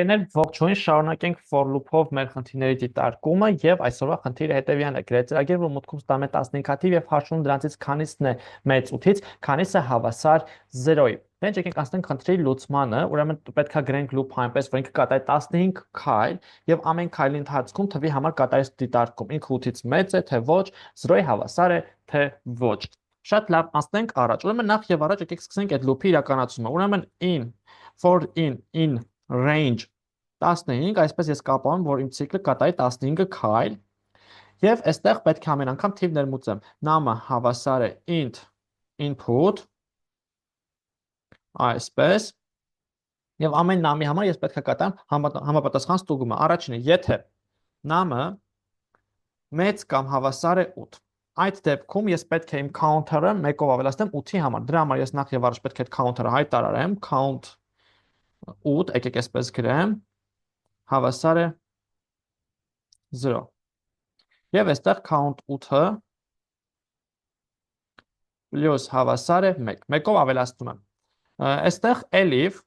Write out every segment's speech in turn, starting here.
ընկերներ, ողջույն, շարունակենք for loop-ով մեր խնդիրների դիտարկումը եւ այսօրվա խնդիրը հետեւյալն է. գրեծրագիր, որ մուտքում ստանում է 15 հատիվ եւ հաշվում դրանցից քանիսն է մեծ 8-ից, քանիսը հավասար 0-ի։ Դե եկենք անցնենք խնդրի լուծմանը, ուրեմն պետքա գրենք loop այնպես, որ ինքը կատարի 15 քայլ եւ ամեն քայլի ընթացքում թվի համար կատարի դիտարկում։ Ինքը 8-ից մեծ է, թե ոչ, 0-ի հավասար է, թե ոչ։ Շատ լավ, անցնենք առաջ։ Ուրեմն նախ եւ առաջ եկեք սկսենք այդ loop-ի իրականացումը։ Ուրեմն for in range 15, այսպես ես կապում, որ իմ ցիկլը կատարի 15 քայլ եւ այստեղ պետք է ամեն անգամ թիվ ներմուծեմ։ Նամը հավասար է int input այսպես եւ ամեն նամի համար ես պետք է կատարեմ համապատասխան ստուգումը։ Առաջինը, եթե նամը մեծ կամ հավասար է 8, այդ դեպքում ես պետք է իմ counter-ը 1-ով ավելացնեմ 8-ի համար։ Դրա համար ես նախ եւ առաջ պետք է այդ counter-ը հայտարարեմ, count 8, եկեք այսպես գրեմ, հավասար է 0։ Եվ այստեղ count 8-ը պլյուս հավասար է 1, 1-ով ավելացնում եմ։ Այստեղ elif,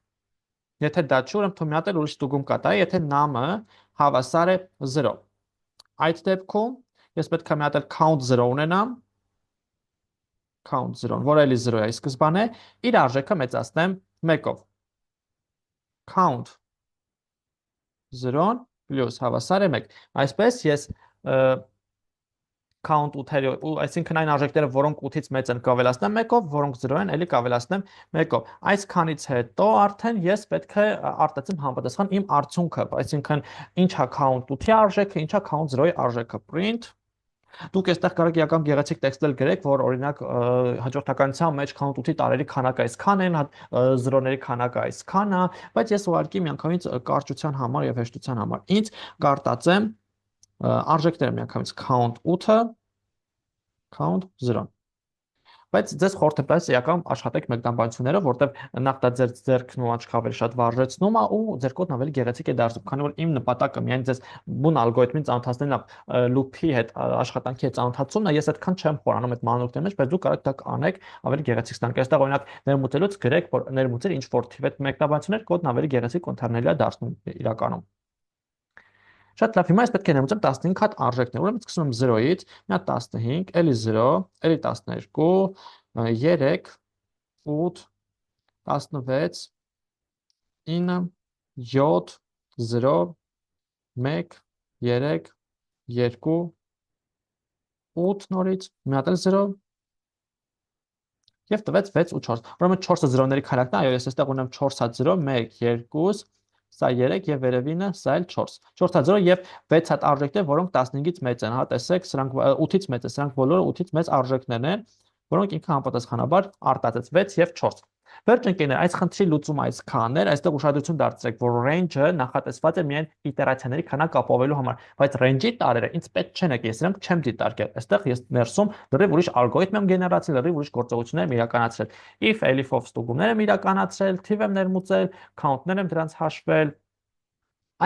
եթե դա չի, ուրեմն թող մի հատ էլ ուրիշ ստուգում կատարի, եթե նամը հավասար է 0։ Այդ դեպքում ես պետք է մի հատ էլ count 0 ունենամ, count 0, որ էլի 0 է սկզբանե, իր արժեքը մեծացնեմ 1-ով։ Count 0 պլյուս հավասար է 1։ Այսպես ես count 8-ը, այսինքն այն արժեքները, որոնք 8-ից մեծ են, կավելացնեմ 1-ով, որոնք 0 են, էլի կավելացնեմ 1-ով։ Այսքանից հետո արդեն ես պետք է արտացեմ համապատասխան իմ արդյունքը, այսինքն ինչա count 8-ի արժեքը, ինչա count 0-ի արժեքը, print։ Դուք այստեղ կարող եք գեղեցիկ տեքստել գրեք, որ օրինակ հաջորդականության մեջ count 8-ի տարերի քանակը այսքան են, 0-ների քանակը այսքան է, բայց ես ուղղակի միանգամից կարճության համար եւ հեշտության համար ինձ կարտացեմ արժեքները միանգամից count 8-ը, count 0-ն։ Բայց ձեզ խորհուրդ եմ տալիս էական աշխատեք մեկնաբանություններով, որտեղ նախ դա ձեր ձեռքն ու աչքը ավելի շատ վարժեցնում է ու ձեր կոդն ավելի գեղեցիկ է դարձնում, քանի որ իմ նպատակը միայն ձեզ բուն ալգորիթմին ծանոթացնելն է, loop-ի հետ աշխատանքի հետ ծանոթացումն է, ես այդքան չեմ խորանում այդ մանրուքների մեջ, բայց դուք կարող եք դա անեք ավելի գեղեցիկ ստանաք։ Այստեղ օրինակ ներմուծելուց գրեք, որ ներմուծել ինչ որ թիվ այդ մեկնաբանություններ կոդն ավելի գեղեցիկ ու ընդհանրելի է դարձնում իրականում։ Շատ լավ, հիմա ես պետք է ներմուծեմ 15 հատ արժեքներ, ուրեմն սկսում եմ 0-ից, մի հատ 15, էլի 0, էլի 12, 3, 8, 16, 9, 7, 0, 1, 3, 2, 8 նորից, մի հատ էլ 0, և տվեց 6 ու 4, ուրեմն 4-ը 0-ների քանակն է, այո, ես այստեղ ունեմ 4 հատ 0, 1, 2, սա 3 եւ վերևինը սա էլ 4։ 4 հատ 0 եւ 6 հատ արժեքներ, որոնք 15-ից մեծ են, հա, տեսեք, սրանք 8-ից մեծ են, սրանք բոլորը 8-ից մեծ արժեքներն են, որոնք ինքը համապատասխանաբար արտածեց 6 եւ 4։ Վերջ ընկերներ, այս խնդրի լուծումը այսքանն էր, այստեղ ուշադրություն դարձրեք, որ range-ը նախատեսված է միայն իտերացիաների քանակ ապավելու համար, բայց range-ի տարերը ինձ պետք չեն եկել, ես նրանք չեմ դիտարկել։ Այստեղ ես ներսում լրիվ ուրիշ ալգորիթմ եմ գեներացրել, լրիվ ուրիշ գործողություններ եմ իրականացրել։ If, elif-ով ստուգումներ եմ իրականացրել, թիվ եմ ներմուծել, count-ներ եմ դրանց հաշվել։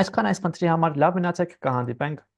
Այսքան այս խնդրի համար լավ մնացեք, կհանդիպենք